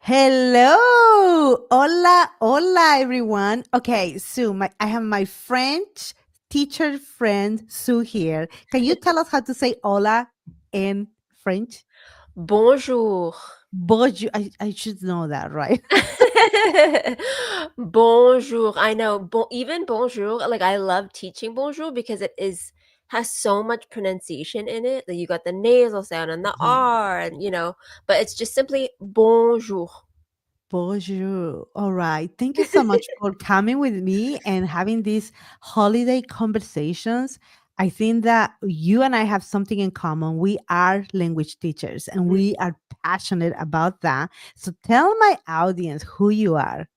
Hello, hola, hola, everyone. Okay, Sue, I have my French teacher friend Sue here. Can you tell us how to say hola in French? Bonjour. Bonjour. I should know that, right? Bonjour. I know. Even bonjour, like I love teaching bonjour because it is has so much pronunciation in it. Like you got the nasal sound and the Yeah. R and but it's just simply bonjour. Bonjour. All right. Thank you so much for coming with me and having these holiday conversations. I think that you and I have something in common. We are language teachers and Mm. we are passionate about that. So tell my audience who you are.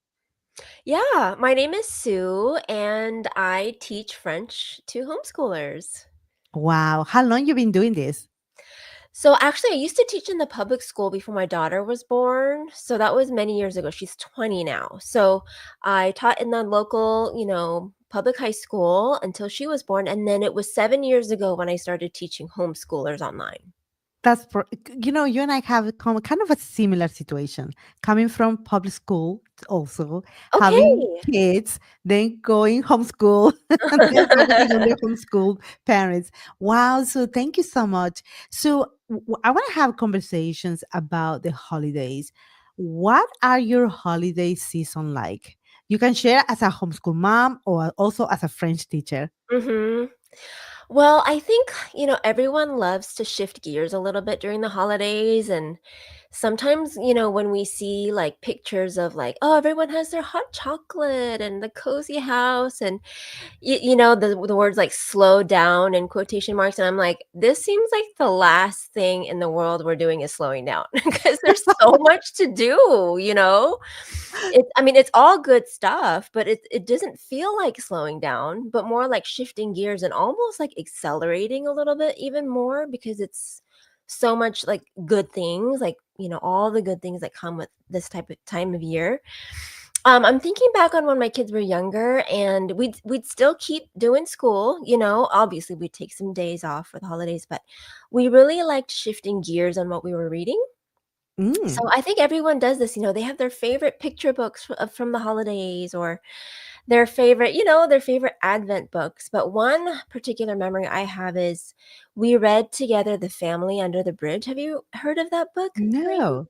Yeah, my name is Sue and I teach French to homeschoolers. Wow. How long you been doing this? So actually, I used to teach in the public school before my daughter was born. So that was many years ago. She's 20 now. So I taught in the local, public high school until she was born. And then it was 7 years ago when I started teaching homeschoolers online. You and I have kind of a similar situation. Coming from public school, also having Okay. kids, then going homeschool, and then focusing on the homeschool parents. Wow! So thank you so much. So I want to have conversations about the holidays. What are your holiday season like? You can share as a homeschool mom or also as a French teacher. hmm Well, I think, everyone loves to shift gears a little bit during the holidays. And sometimes, when we see like pictures of like, oh, everyone has their hot chocolate and the cozy house and the words like slow down in quotation marks, and I'm like, this seems like the last thing in the world we're doing is slowing down because there's so much to do, I mean, it's all good stuff, but it doesn't feel like slowing down, but more like shifting gears and almost like accelerating a little bit even more because it's so much like good things, like, all the good things that come with this type of time of year. I'm thinking back on when my kids were younger and we'd still keep doing school, obviously we'd take some days off for the holidays, but we really liked shifting gears on what we were reading. So Mm, I think everyone does this, they have their favorite picture books from the holidays or their favorite, their favorite Advent books. But one particular memory I have is we read together The Family Under the Bridge. Have you heard of that book, maybe? no.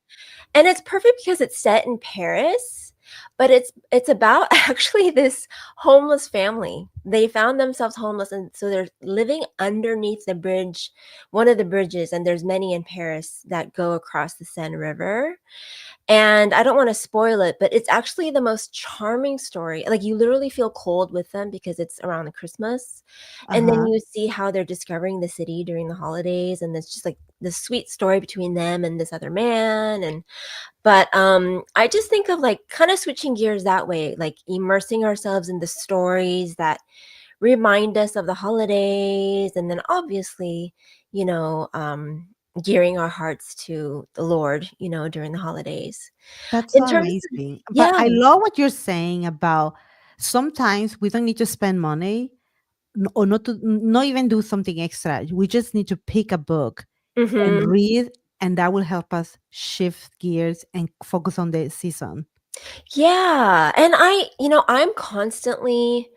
And it's perfect because it's set in Paris, but it's about actually this homeless family. They found themselves homeless, and so they're living underneath the bridge, one of the bridges, and there's many in Paris that go across the Seine River. And I don't wanna spoil it, but it's actually the most charming story. Like, you literally feel cold with them because it's around the Christmas, Uh and then huh. you see how they're discovering the city during the holidays, and it's just, like, this sweet story between them and this other man, I just think of, like, kinda switching gears that way, like, immersing ourselves in the stories that remind us of the holidays, and then obviously, you know, um, gearing our hearts to the Lord, during the holidays. That's In so terms of amazing. But Yeah. I love what you're saying about sometimes we don't need to spend money or not even do something extra. We just need to pick a book and Mhm. read, and that will help us shift gears and focus on the season. Yeah, and I'm constantly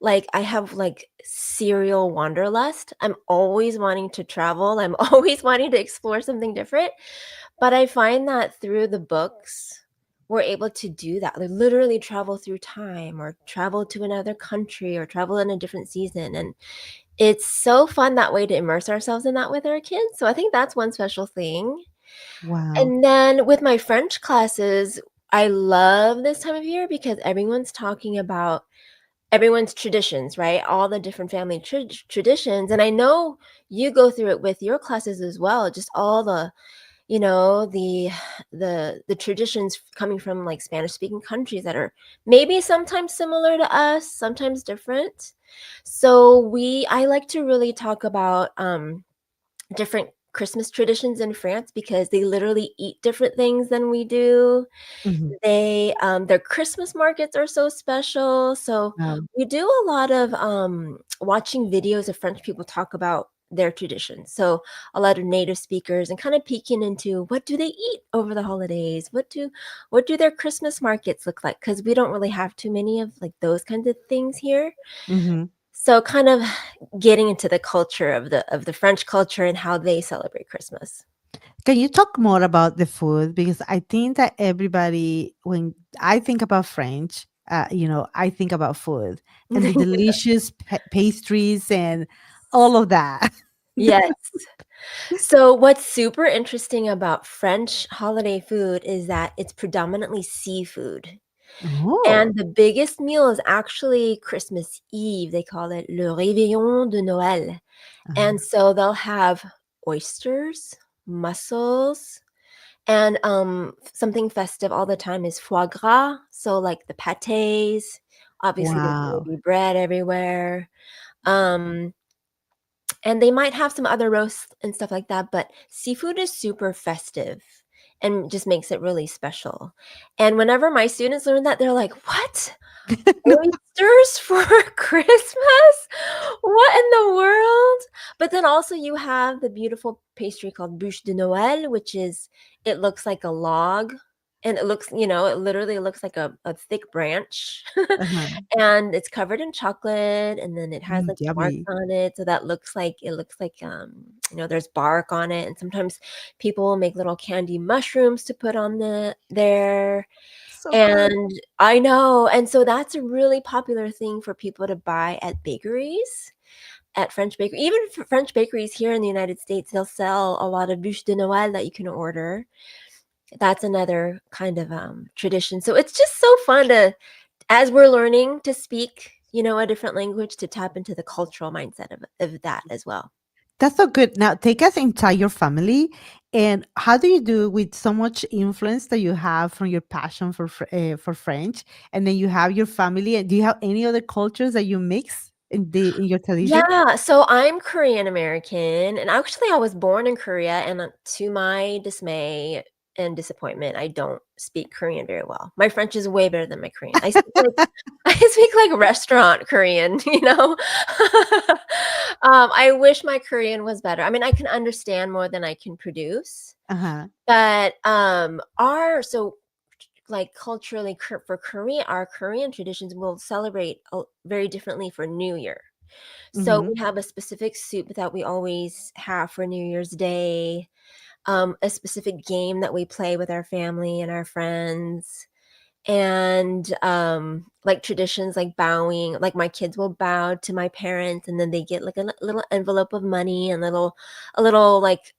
like, I have, like, serial wanderlust. I'm always wanting to travel, I'm always wanting to explore something different, but I find that through the books, we're able to do that, like, literally travel through time or travel to another country or travel in a different season, and it's so fun that way to immerse ourselves in that with our kids, so I think that's one special thing. Wow. And then with my French classes, I love this time of year because everyone's talking about everyone's traditions, right? All the different family traditions, and I know you go through it with your classes as well, just all the, you know, the the traditions coming from, like, Spanish-speaking countries that are maybe sometimes similar to us, sometimes different. So we I like to really talk about, different Christmas traditions in France because they literally eat different things than we do. Mhm. Their Christmas markets are so special, so Wow. we do a lot of, watching videos of French people talk about their traditions. So a lot of native speakers and kind of peeking into what do they eat over the holidays? What do their Christmas markets look like? Because we don't really have too many of like those kinds of things here. Mhm. So kind of getting into the culture of the French culture and how they celebrate Christmas. Can you talk more about the food? Because I think that everybody, when I think about French, I think about food and the delicious pastries and all of that. Yes. So what's super interesting about French holiday food is that it's predominantly seafood. Oh, And the biggest meal is actually Christmas Eve. They call it le réveillon de Noël. uh-huh. And so they'll have oysters, mussels, and something festive all the time is foie gras. So like the pâtés. Obviously, there's going Wow. to be bread everywhere. Um, and they might have some other roasts and stuff like that, but seafood is super festive and just makes it really special. And whenever my students learn that, they're like, "What? Oysters for Christmas? What in the world?" But then also you have the beautiful pastry called bûche de Noël, which is it looks like a log, and it looks, it literally looks like a thick branch. Uh-huh. And it's covered in chocolate, and then it has, like, marks Yummy. on it, so that looks like, there's bark on it, and sometimes people will make little candy mushrooms to put on there, So good. and I know, and so that's a really popular thing for people to buy at bakeries, at French bakery even French bakeries here in the United States, they'll sell a lot of bûche de Noël that you can order. That's another kind of, tradition, so it's just so fun to as we're learning to speak, a different language to tap into the cultural mindset of that as well. That's so good. Now, take us inside your family, and how do you do with so much influence that you have from your passion for French, and then you have your family? And do you have any other cultures that you mix in your tradition? Yeah, so I'm Korean American, and actually I was born in Korea, and to my dismay and disappointment, I don't speak Korean very well. My French is way better than my Korean. I speak like I speak like restaurant Korean, you know? I wish my Korean was better. I mean, I can understand more than I can produce, Uh-huh. but, our so like culturally for Korea, our Korean traditions will celebrate very differently for New Year. So Mhm. we have a specific soup that we always have for New Year's Day, a specific game that we play with our family and our friends, and like traditions like bowing. Like my kids will bow to my parents, and then they get like a little envelope of money and a little like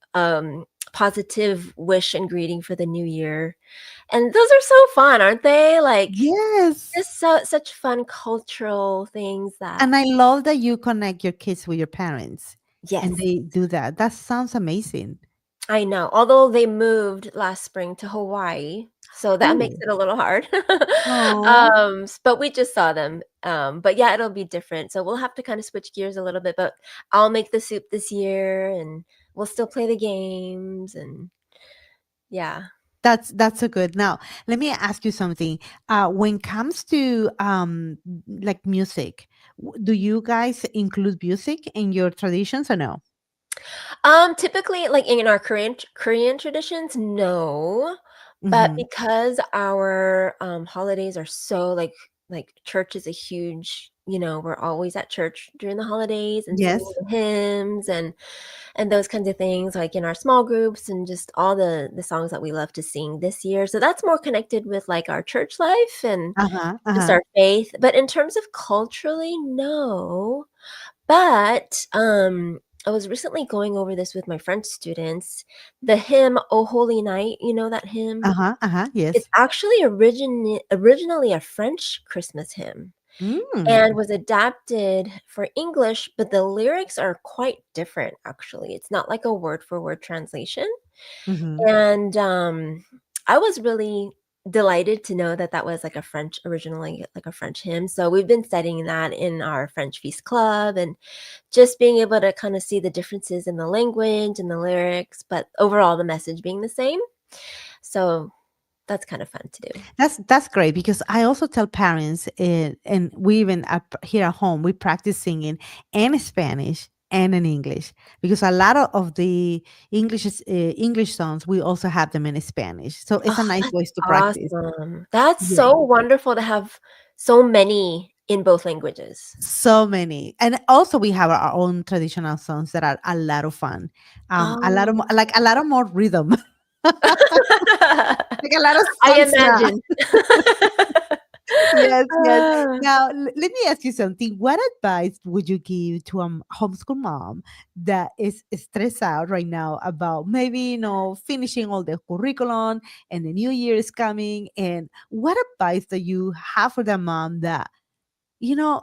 positive wish and greeting for the new year. And those are so fun, aren't they? Like, Yes. just such fun cultural things that And I love that you connect your kids with your parents and yes, they do that. That sounds amazing. I know. Although they moved last spring to Hawaii, so that makes Oh. it a little hard. Oh, But we just saw them. But yeah, it'll be different. So we'll have to kind of switch gears a little bit, but I'll make the soup this year and we'll still play the games and yeah. that's so good. Now, let me ask you something. When it comes to like music, do you guys include music in your traditions or no? Typically, like, in our Korean traditions, no, but Mhm. because our, holidays are so, like, church is a huge we're always at church during the holidays and singing Yes. the hymns and those kinds of things, like, in our small groups and just all the songs that we love to sing this year, so that's more connected with, like, our church life and Uh-huh. just Uh-huh. our faith, but in terms of culturally, no. But, I was recently going over this with my French students. The hymn, "O Holy Night," you know that hymn? Uh-huh. Uh-huh. It's Yes. actually originally a French Christmas hymn and Mm. was adapted for English, but the lyrics are quite different, actually. It's not like a word for word translation. Mhm. And, I was really delighted to know that that was, like, originally, like, a French hymn, so we've been studying that in our French Feast Club and just being able to kinda see the differences in the language and the lyrics, but overall the message being the same. So, that's kind of fun to do. That's great because I also tell parents, and we even here at home we practice singing and Spanish and in English, because a lot of the English songs we also have them in Spanish. So it's Oh, a nice that's way to practice. awesome. That's Yeah. so wonderful to have so many in both languages. So many. And also we have our own traditional songs that are a lot of fun. A lot of Oh. like a lot of more rhythm. Like a lot of I salsa. imagine. Yes, yes. Ah. Now, let me ask you something. What advice would you give to a homeschool mom that is stressed out right now about maybe, finishing all the curriculum and the new year is coming? And what advice do you have for the mom that, you know,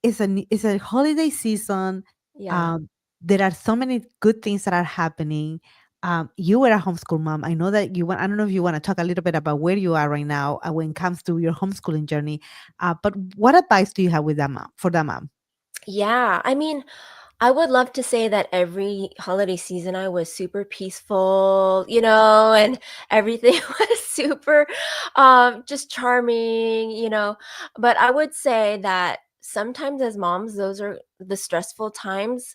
it's a holiday season. Yeah. Um, there are so many good things that are happening. You were a homeschool mom. I know that you want. I don't know if you want to talk a little bit about where you are right now when it comes to your homeschooling journey. But what advice do you have with that mom for that mom? Yeah, I mean, I would love to say that every holiday season I was super peaceful, and everything was super just charming, but I would say that sometimes as moms, those are the stressful times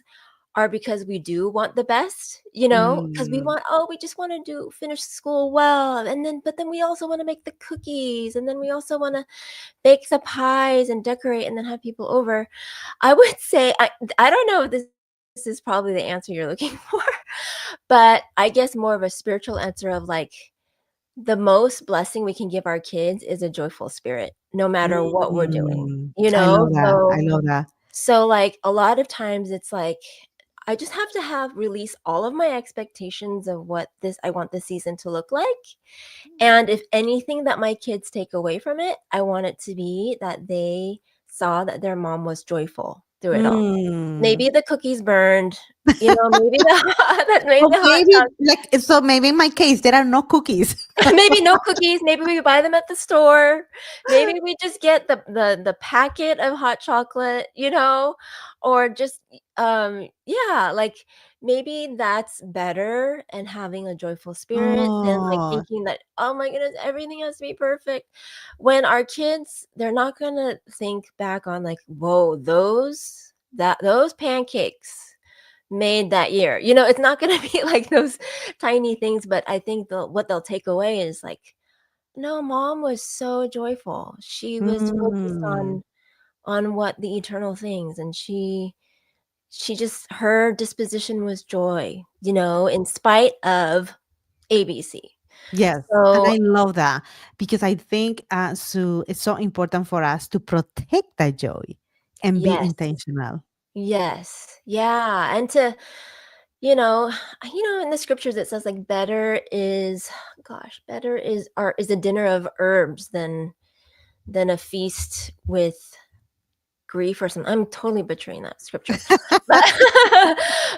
are because we do want the best, because Mm. we just want to do finish school well, but then we also want to make the cookies, and then we also want to bake the pies and decorate and then have people over. I would say I don't know if this is probably the answer you're looking for, but I guess more of a spiritual answer of like the most blessing we can give our kids is a joyful spirit, no matter what we're doing, Mm. you I know? love that. I So love that. so like a lot of times it's like I just have to have release all of my expectations of what this I want this season to look like. And if anything that my kids take away from it, I want it to be that they saw that their mom was joyful through it all. Mm. Maybe the cookies burned, maybe the that maybe Or the hot maybe dog. so maybe in my case there are no cookies. Maybe no cookies, maybe we buy them at the store. Maybe we just get the packet of hot chocolate, or just yeah, like maybe that's better and having a joyful spirit than like Oh. thinking that, "Oh my goodness, everything has to be perfect." When our kids, they're not gonna think back on like, "Whoa, those pancakes made that year." It's not gonna be like those tiny things, but I think what they'll take away is like, "No, mom was so joyful. She was focused Mm. on what the eternal things, and she just her disposition was joy, in spite of ABC." Yes, and So I love that because I think, so it's so important for us to protect that joy and be yes. intentional. Yes. Yeah, and to you know in the scriptures it says like better is a dinner of herbs than a feast with grief or something. I'm totally butchering that scripture. But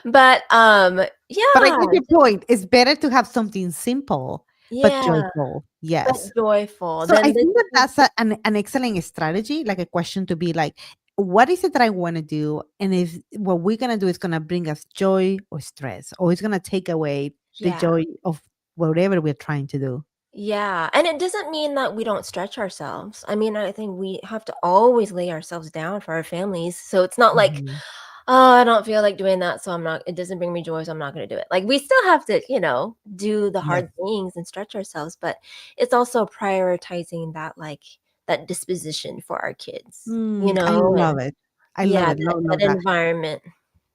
but But I yeah, get your point. It's better to have something simple but yeah, joyful. but Yes. joyful. So I Then this think that is that's an excellent strategy, like a question to be like, what is it that I want to do? And if what we're going to do is going to bring us joy or stress, or it's going to take away the yeah. joy of whatever we're trying to do. Yeah, and it doesn't mean that we don't stretch ourselves. I mean, I think we have to always lay ourselves down for our families. So it's not like, Mhm. "Oh, I don't feel like doing that, so it doesn't bring me joy, so I'm not gonna do it." Like, we still have to, do the Yes. hard things and stretch ourselves, but it's also prioritizing that, like, that disposition for our kids, I love and it. I love yeah, it. that Love that. environment.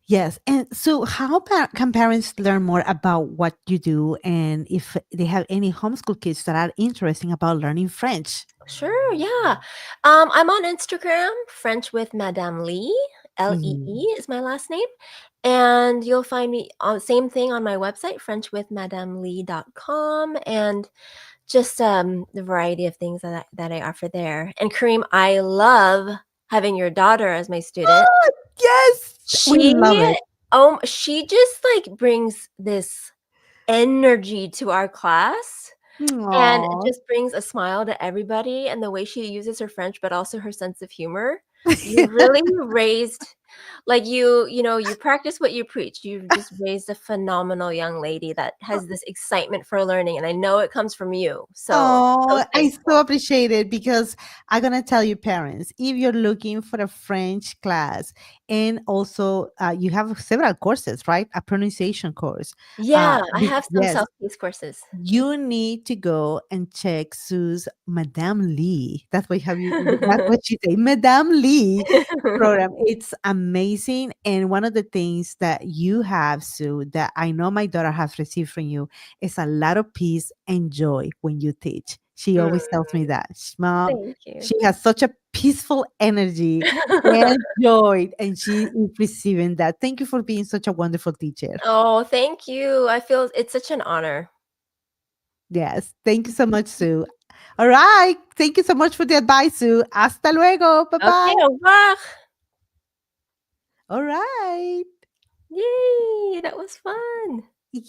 Yes. And so, how can parents learn more about what you do, and if they have any homeschool kids that are interesting about learning French? Sure, yeah. I'm on Instagram, French with Madame Lee. Mhm. Lee is my last name. And you'll find me on same thing on my website, frenchwithmadamelee.com, and just the variety of things that I offer there. And Kareem, I love having your daughter as my student. Oh, yes. We She love it. she just like brings this energy to our class, and it Aw. just brings a smile to everybody, and the way she uses her French, but also her sense of humor, you really raised Like, you practice what you preach. You've just raised a phenomenal young lady that has this excitement for learning, and I know it comes from you. So Oh, I so thankful. appreciate it because I'm gonna tell you, parents, if you're looking for a French class, and also you have several courses, right? A pronunciation course. Yeah, I have some Yes, self-paced courses. you need to go and check Sue's Madame Lee. That's what have you. That's what she say, Madame Lee program. It's amazing, and one of the things that you have, Sue, that I know my daughter has received from you is a lot of peace and joy when you teach. She Mm, always tells me that, Mom, thank you. she has such a peaceful energy and joy, and she is receiving that. Thank you for being such a wonderful teacher. Oh, thank you. I feel it's such an honor. Yes. Thank you so much, Sue. All right. Thank you so much for the advice, Sue. Hasta luego. Bye Okay, bye. au revoir. All right. Yay, that was fun. Yeah.